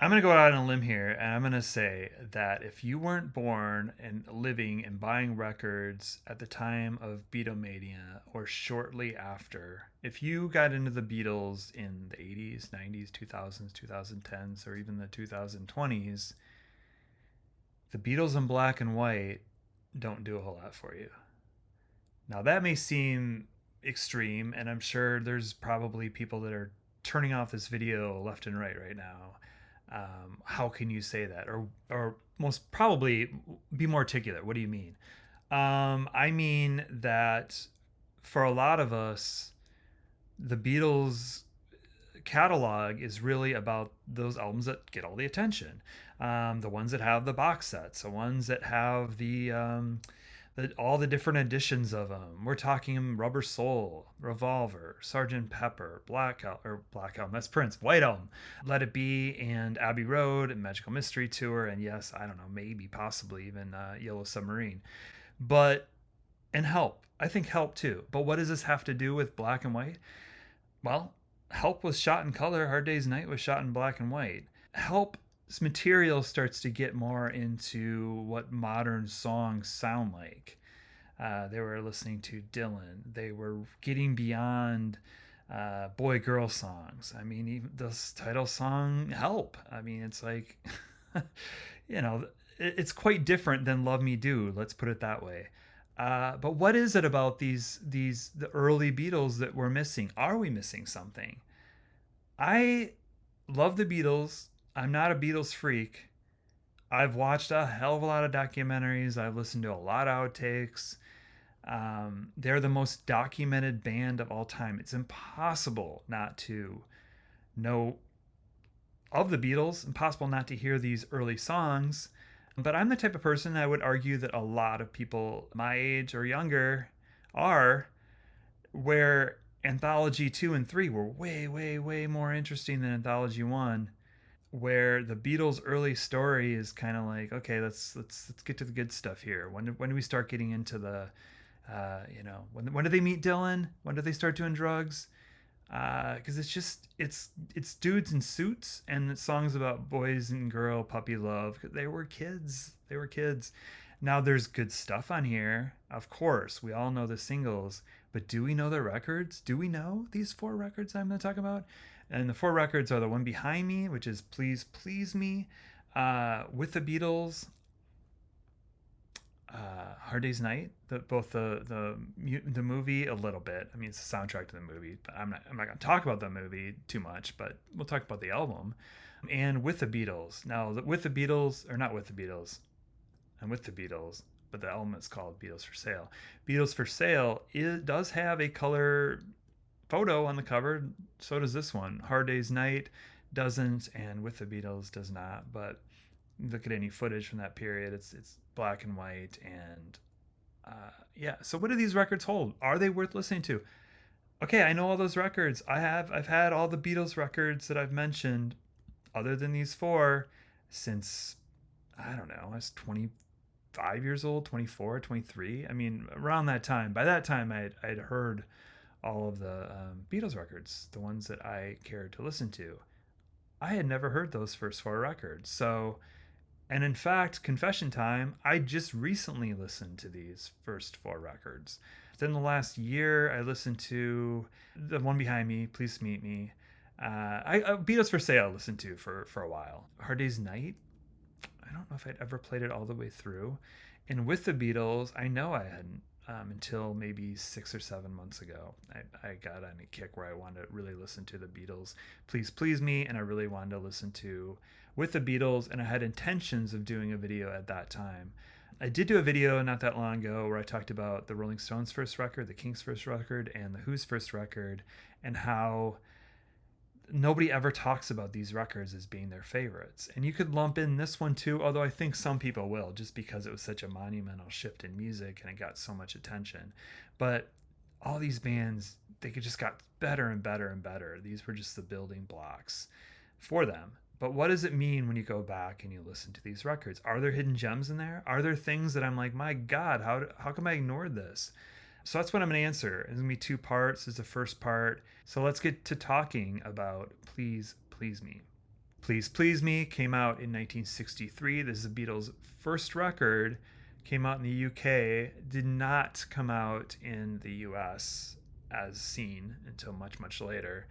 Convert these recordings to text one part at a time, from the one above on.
I'm going to go out on a limb here and I'm going to say that if you weren't born and living and buying records at the time of Beatlemania or shortly after, if you got into the Beatles in the 80s, 90s, 2000s, 2010s, or even the 2020s, the Beatles in black and white don't do a whole lot for you. Now, that may seem extreme, and I'm sure there's probably people that are turning off this video left and right now. How can you say that? Or most probably be more articulate. What do you mean? I mean that for a lot of us, the Beatles catalog is really about those albums that get all the attention. The ones that have the box sets, the ones that have all the different editions of them. We're talking Rubber Soul, Revolver, Sergeant Pepper, Black Album, that's Prince, White Album, Let It Be, and Abbey Road, and Magical Mystery Tour, and yes, I don't know, maybe, possibly even Yellow Submarine. But, and Help. I think Help too. But what does this have to do with black and white? Well, Help was shot in color. Hard Day's Night was shot in black and white. Help's material starts to get more into what modern songs sound like. They were listening to Dylan. They were getting beyond boy girl songs. I mean, even this title song, Help. I mean, it's like, you know, it's quite different than Love Me Do. Let's put it that way. But what is it about the early Beatles that we're missing? Are we missing something? I love the Beatles. I'm not a Beatles freak. I've watched a hell of a lot of documentaries. I've listened to a lot of outtakes. They're the most documented band of all time. It's impossible not to know of the Beatles, impossible not to hear these early songs. But I'm the type of person I would argue that a lot of people my age or younger are, where Anthology 2 and 3 were way, way, way more interesting than Anthology 1, where the Beatles' early story is kind of like, okay, let's get to the good stuff here. When do we start getting into the, when do they meet Dylan? When do they start doing drugs? Because it's dudes in suits and it's songs about boys and girl puppy love. They were kids. They were kids. Now there's good stuff on here. Of course, we all know the singles, but do we know the records? Do we know these four records I'm going to talk about? And the four records are the one behind me, which is Please Please Me, with the Beatles, Hard Day's Night, both the movie a little bit. I mean, it's a soundtrack to the movie, but I'm not going to talk about the movie too much. But we'll talk about the album, and with the Beatles. Now, with the Beatles, or not with the Beatles, and with the Beatles, but the album is called Beatles for Sale. Beatles for Sale, it does have a color photo on the cover. So does this one. Hard Day's Night doesn't, and With the Beatles does not. But look at any footage from that period, it's black and white. And yeah, so what do these records hold? Are they worth listening to? Okay, I know all those records. I've had all the Beatles records that I've mentioned, other than these four, since I don't know, I was 25 years old, 24, 23. I mean, around that time. By that time, I'd heard all of the Beatles records, the ones that I cared to listen to. I had never heard those first four records. So, and in fact, confession time, I just recently listened to these first four records. Within the last year, I listened to the one behind me, Please Meet Me. Beatles for Sale I listened to for a while. Hard Day's Night, I don't know if I'd ever played it all the way through. And with the Beatles, I know I hadn't until maybe 6 or 7 months ago. I got on a kick where I wanted to really listen to the Beatles, Please Please Me, and I really wanted to listen to With the Beatles, and I had intentions of doing a video at that time. I did do a video not that long ago where I talked about the Rolling Stones' first record, the Kinks' first record, and the Who's first record, and how nobody ever talks about these records as being their favorites. And you could lump in this one too, although I think some people will, just because it was such a monumental shift in music and it got so much attention. But all these bands, they just got better and better and better. These were just the building blocks for them. But what does it mean when you go back and you listen to these records? Are there hidden gems in there? Are there things that I'm like, my God, how come I ignored this? So that's what I'm going to answer. It's going to be two parts. This is the first part. So let's get to talking about Please Please Me. Please Please Me came out in 1963. This is the Beatles' first record. Came out in the UK, did not come out in the US as seen until much, much later.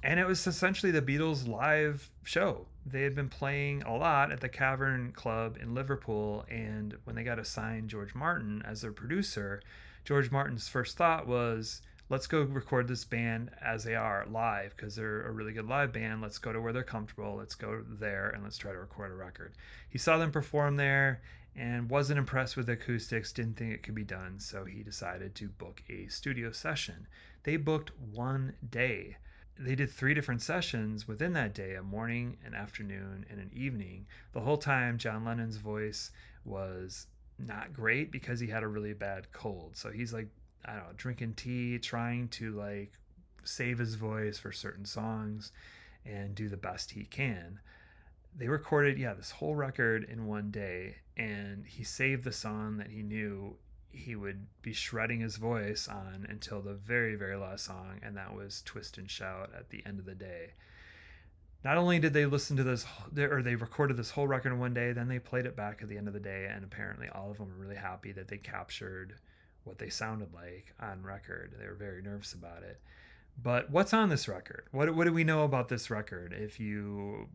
And it was essentially the Beatles' live show. They had been playing a lot at the Cavern Club in Liverpool, and when they got assigned George Martin as their producer, George Martin's first thought was, let's go record this band as they are live because they're a really good live band. Let's go to where they're comfortable. Let's go there and let's try to record a record. He saw them perform there and wasn't impressed with the acoustics, didn't think it could be done, so he decided to book a studio session. They booked one day. They did 3 different sessions within that day: a morning, an afternoon, and an evening. The whole time, John Lennon's voice was not great because he had a really bad cold. So he's like, I don't know, drinking tea, trying to like save his voice for certain songs and do the best he can. They recorded, yeah, this whole record in one day, and he saved the song that he knew he would be shredding his voice on until the very, very last song, and that was Twist and Shout at the end of the day. Not only did they listen to this, or they recorded this whole record in one day, then they played it back at the end of the day, and apparently all of them were really happy that they captured what they sounded like on record. They were very nervous about it. But what's on this record? What do we know about this record? If you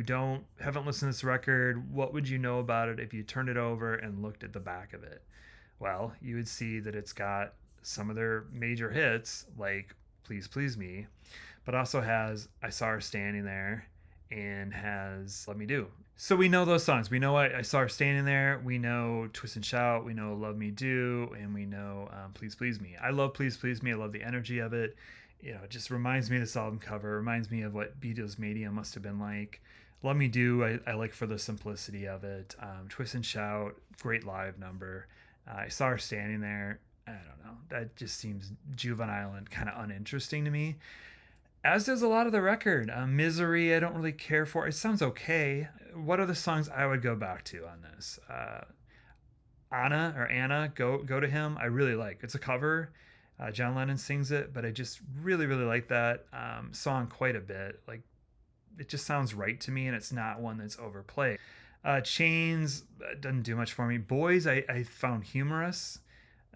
don't haven't listened to this record, what would you know about it if you turned it over and looked at the back of it? Well, you would see that it's got some of their major hits like Please Please Me, but also has I Saw Her Standing There and has Let Me Do. So we know those songs. We know I Saw Her Standing There. We know Twist and Shout. We know Love Me Do. And we know Please Please Me. I love Please Please Me. I love the energy of it. It just reminds me of this album cover. It reminds me of what Beatles Mania must have been like. Let Me Do, I like for the simplicity of it. Twist and Shout, great live number. I Saw Her Standing There. I don't know. That just seems juvenile and kind of uninteresting to me. As does a lot of the record. Misery, I don't really care for. It sounds okay. What are the songs I would go back to on this? Anna, go to him. I really like. It's a cover. John Lennon sings it, but I just really, really like that song quite a bit. Like, it just sounds right to me, and it's not one that's overplayed. Chains doesn't do much for me. Boys, I found humorous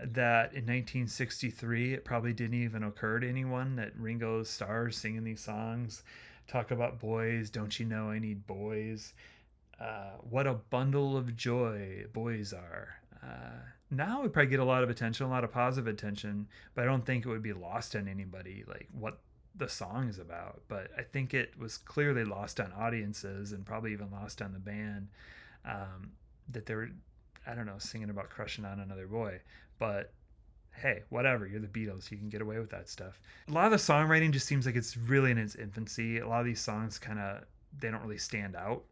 that in 1963 it probably didn't even occur to anyone that Ringo Starr singing these songs talk about boys. Don't you know I need boys? What a bundle of joy boys are. Now would probably get a lot of attention, a lot of positive attention, but I don't think it would be lost on anybody like what the song is about. But I think it was clearly lost on audiences and probably even lost on the band, that they were, I don't know, singing about crushing on another boy. But hey, whatever, you're the Beatles, you can get away with that stuff. A lot of the songwriting just seems like it's really in its infancy. A lot of these songs kind of, they don't really stand out.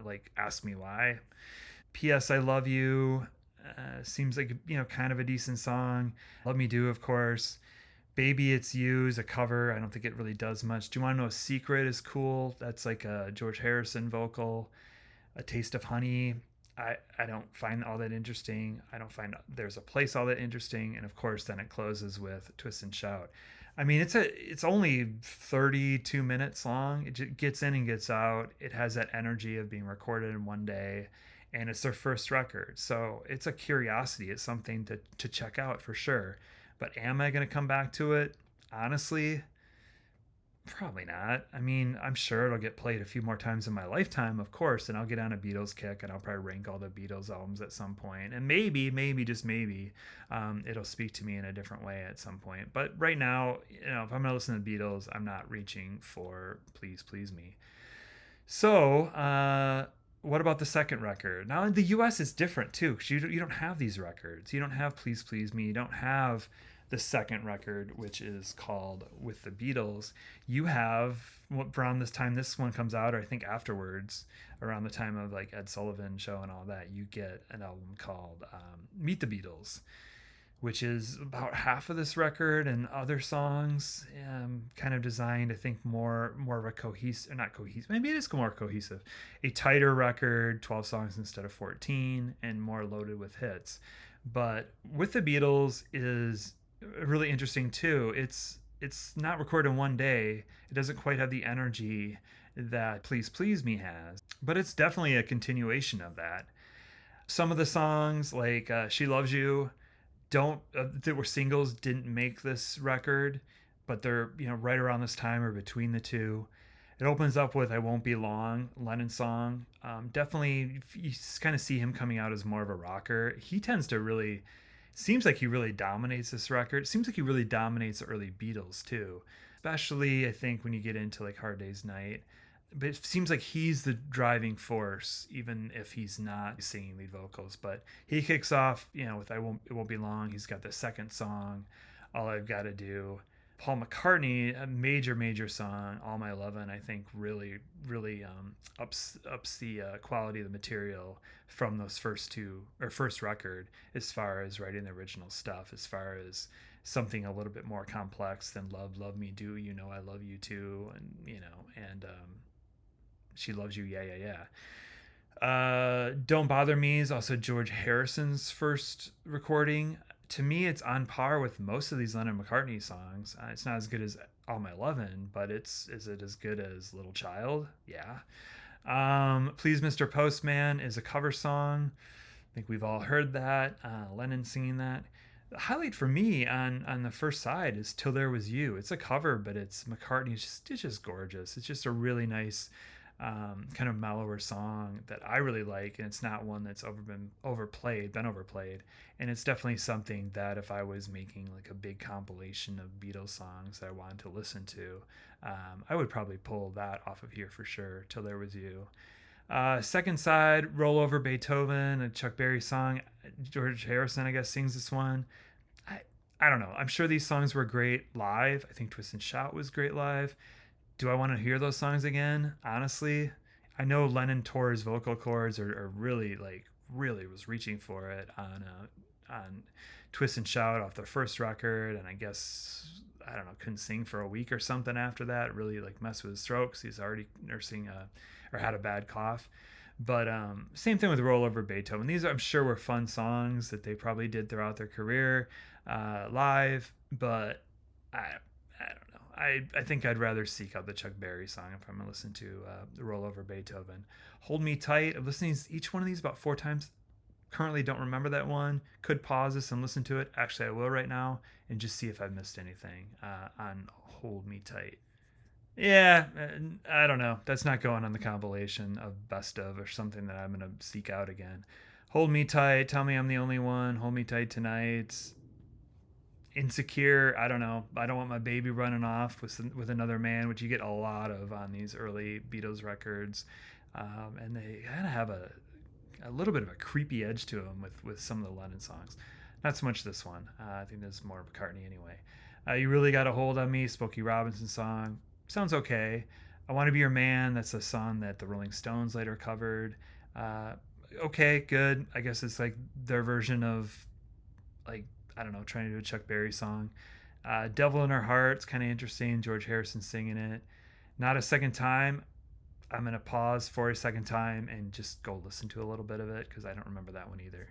Like Ask Me Why. P.S. I Love You seems like, kind of a decent song. Let Me Do, of course. Baby It's You is a cover. I don't think it really does much. Do You Want to Know a Secret is cool. That's like a George Harrison vocal. A Taste of Honey, I don't find all that interesting. I don't find There's a Place all that interesting. And of course, then it closes with Twist and Shout. I mean, it's only 32 minutes long. It just gets in and gets out. It has that energy of being recorded in one day, and it's their first record. So it's a curiosity. It's something to check out for sure. But am I going to come back to it? Honestly, probably not. I mean, I'm sure it'll get played a few more times in my lifetime, of course, and I'll get on a Beatles kick and I'll probably rank all the Beatles albums at some point. And maybe, just maybe, it'll speak to me in a different way at some point. But right now, if I'm going to listen to the Beatles, I'm not reaching for Please Please Me. So, what about the second record? Now, in the US, it's different too, because you don't have these records. You don't have Please Please Me. You don't have the second record, which is called With the Beatles. You have, around this time this one comes out, or I think afterwards, around the time of like Ed Sullivan Show and all that, you get an album called Meet the Beatles, which is about half of this record and other songs, kind of designed, I think, more of a cohesive, not cohesive, maybe it is more cohesive, a tighter record, 12 songs instead of 14, and more loaded with hits. But With the Beatles is really interesting too. It's it's not recorded in one day. It doesn't quite have the energy that Please Please Me has, but it's definitely a continuation of that. Some of the songs, like She Loves You, don't that were singles, didn't make this record, but they're, right around this time or between the two. It opens up with I Won't Be Long, Lennon's song. Definitely, you kind of see him coming out as more of a rocker. He tends to really, seems like he really dominates this record. It seems like he really dominates the early Beatles too, especially I think when you get into like Hard Day's Night. But it seems like he's the driving force, even if he's not singing lead vocals. But he kicks off, with It Won't Be Long. He's got the second song, All I've Got to Do. Paul McCartney, a major, major song, All My Lovin', I think really, really ups the quality of the material from those first record, as far as writing the original stuff, as far as something a little bit more complex than Love, Love Me Do, I Love You Too, and She Loves You, yeah, yeah, yeah. Don't Bother Me is also George Harrison's first recording. To me, it's on par with most of these Lennon McCartney songs. It's not as good as All My Lovin', but is it as good as Little Child? Yeah. Please Mr. Postman is a cover song. I think we've all heard that. Lennon singing that. The highlight for me on the first side is Till There Was You. It's a cover, but it's McCartney. It's just gorgeous. It's just a really nice kind of mellower song that I really like, and it's not one that's been overplayed, and it's definitely something that if I was making like a big compilation of Beatles songs that I wanted to listen to, I would probably pull that off of here for sure. Till There Was You. Second side, Roll Over Beethoven, a Chuck Berry song. George Harrison, I guess, sings this one. I don't know. I'm sure these songs were great live. I think Twist and Shout was great live. Do I want to hear those songs again? Honestly, I know Lennon tore his vocal cords, or really was reaching for it on Twist and Shout off the first record, and I guess I don't know, couldn't sing for a week or something after that. Really like messed with his throat because he's already nursing or had a bad cough. But same thing with Roll Over Beethoven. These I'm sure were fun songs that they probably did throughout their career live, but I don't know. I think I'd rather seek out the Chuck Berry song if I'm going to listen to Roll Over Beethoven. Hold Me Tight. I've listened to each one of these about 4 times. Currently don't remember that one. Could pause this and listen to it. Actually, I will right now and just see if I've missed anything on Hold Me Tight. Yeah, I don't know. That's not going on the compilation of Best Of or something that I'm going to seek out again. Hold Me Tight. Tell Me I'm the Only One. Hold Me Tight Tonight. Insecure, I don't know. I Don't Want My Baby Running Off with another man, which you get a lot of on these early Beatles records, and they kind of have a little bit of a creepy edge to them with some of the Lennon songs. Not so much this one. I think this is more McCartney anyway. You Really Got a Hold on Me, Smokey Robinson song, sounds okay. I Want to Be Your Man, that's a song that the Rolling Stones later covered. Okay, good. I guess it's like their version of like, I don't know, trying to do a Chuck Berry song. Devil in Her Heart's kind of interesting. George Harrison singing it. Not a Second Time. I'm going to pause for a second time and just go listen to a little bit of it because I don't remember that one either.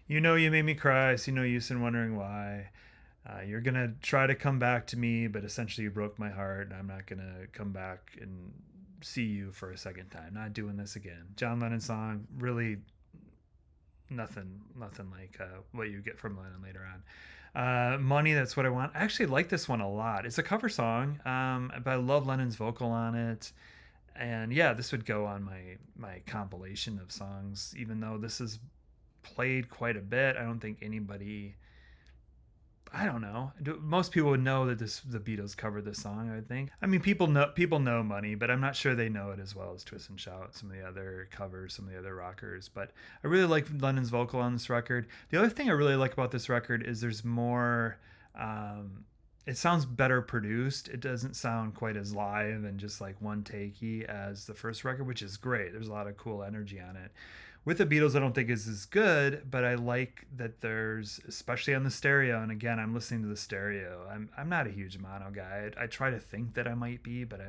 You Know You Made Me Cry, so no use in wondering why. You're going to try to come back to me, but essentially you broke my heart, and I'm not going to come back and see you for a second time. Not doing this again. John Lennon song, really nothing like what you get from Lennon later on. Money, That's What I Want. I actually like this one a lot. It's a cover song, but I love Lennon's vocal on it. And yeah, this would go on my compilation of songs, even though this is played quite a bit. I don't think anybody, I don't know. Most people would know that the Beatles covered this song, I think. I mean, people know Money, but I'm not sure they know it as well as Twist and Shout, some of the other covers, some of the other rockers. But I really like Lennon's vocal on this record. The other thing I really like about this record is there's more, it sounds better produced. It doesn't sound quite as live and just like one takey as the first record, which is great. There's a lot of cool energy on it. With the Beatles, I don't think is as good, but I like that there's, especially on the stereo, and again, I'm listening to the stereo. I'm not a huge mono guy. I try to think that I might be, but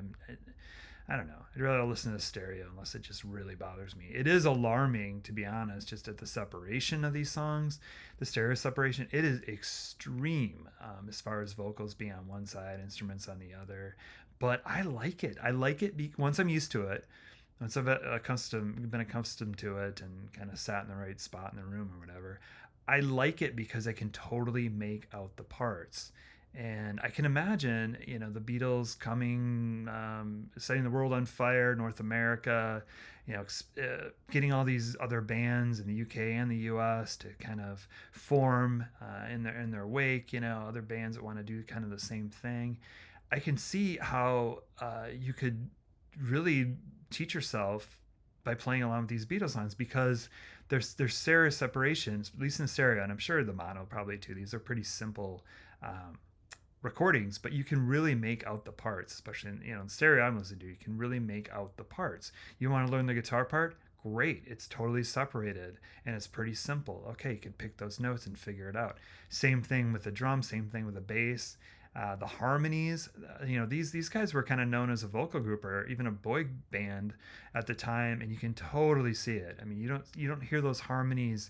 I don't know. I'd rather listen to stereo unless it just really bothers me. It is alarming, to be honest, just at the separation of these songs, the stereo separation. It is extreme as far as vocals being on one side, instruments on the other. But I like it. I like it once I'm used to it. Once I've been accustomed to it and kind of sat in the right spot in the room or whatever, I like it because I can totally make out the parts. And I can imagine, the Beatles coming, setting the world on fire, North America, getting all these other bands in the UK and the US to kind of form in their wake. Other bands that want to do kind of the same thing. I can see how you could really teach yourself by playing along with these Beatles songs because there's stereo separations, at least in stereo, and I'm sure the mono probably too. These are pretty simple recordings, but you can really make out the parts, especially in stereo I'm listening to. You can really make out the parts. You want to learn the guitar part? Great, it's totally separated and it's pretty simple. Okay, you can pick those notes and figure it out. Same thing with the drum, same thing with the bass. The harmonies, these guys were kind of known as a vocal group or even a boy band at the time, and you can totally see it. I mean, you don't hear those harmonies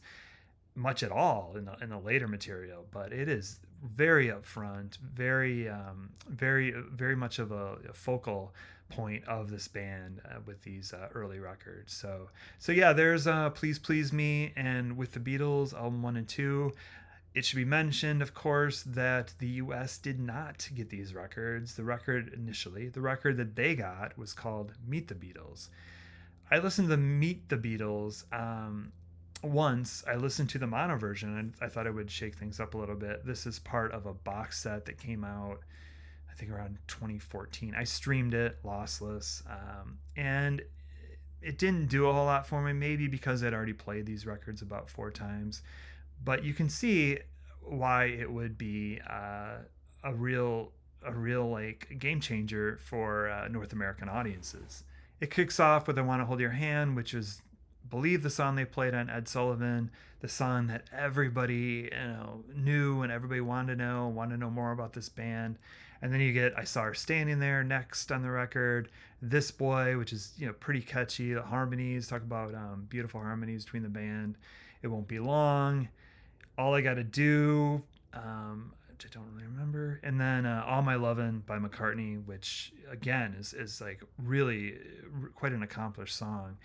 much at all in the later material, but it is very upfront, very much of a focal point of this band with these early records. So yeah, there's Please Please Me, and with the Beatles album 1 and 2. It should be mentioned, of course, that the US did not get these records. The record that they got was called Meet the Beatles. I listened to Meet the Beatles once. I listened to the mono version and I thought it would shake things up a little bit. This is part of a box set that came out, I think, around 2014. I streamed it lossless, and it didn't do a whole lot for me, maybe because I'd already played these records about 4 times. But you can see why it would be a real like game changer for North American audiences. It kicks off with "I Want to Hold Your Hand," which is, I believe, the song they played on Ed Sullivan, the song that everybody knew and everybody wanted to know more about this band. And then you get "I Saw Her Standing There" next on the record. "This Boy," which is pretty catchy. The harmonies, talk about beautiful harmonies between the band. "It Won't Be Long," "All I Gotta Do," which I don't really remember, and then "All My Lovin'" by McCartney, which again is like really quite an accomplished song.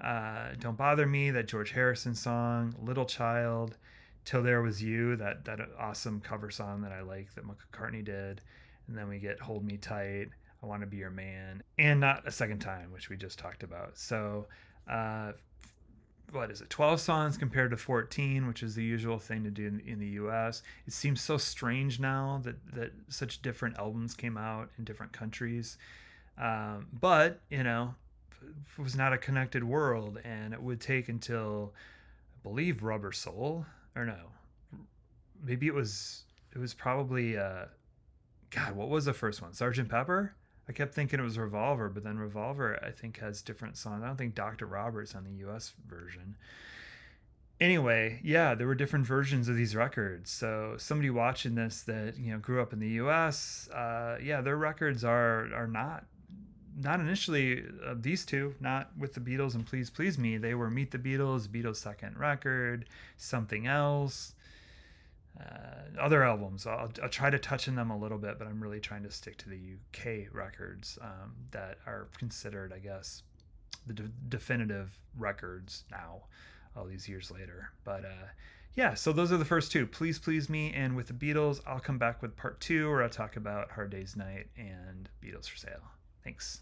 "Don't Bother Me," that George Harrison song. "Little Child," "Till There Was You," that awesome cover song that I like that McCartney did, and then we get "Hold Me Tight," "I Want to Be Your Man," and "Not a Second Time," which we just talked about. So what is it, 12 songs compared to 14, which is the usual thing to do in the US. It seems so strange now that such different albums came out in different countries. But it was not a connected world, and it would take until, I believe, Rubber Soul, or no, maybe it was probably God, what was the first one? Sergeant Pepper? I kept thinking it was Revolver, but then Revolver, I think, has different songs. I don't think Dr. Roberts on the US version. Anyway, yeah, there were different versions of these records. So somebody watching this that grew up in the US, yeah, their records are not initially these two, not with the Beatles and Please Please Me. They were Meet the Beatles' second record, Something Else. Other albums, I'll try to touch on them a little bit, but I'm really trying to stick to the UK records that are considered, I guess, the definitive records now, all these years later. But yeah, so those are the first two, Please Please Me and With the Beatles. I'll come back with part 2 where I'll talk about Hard Day's Night and Beatles for Sale. Thanks.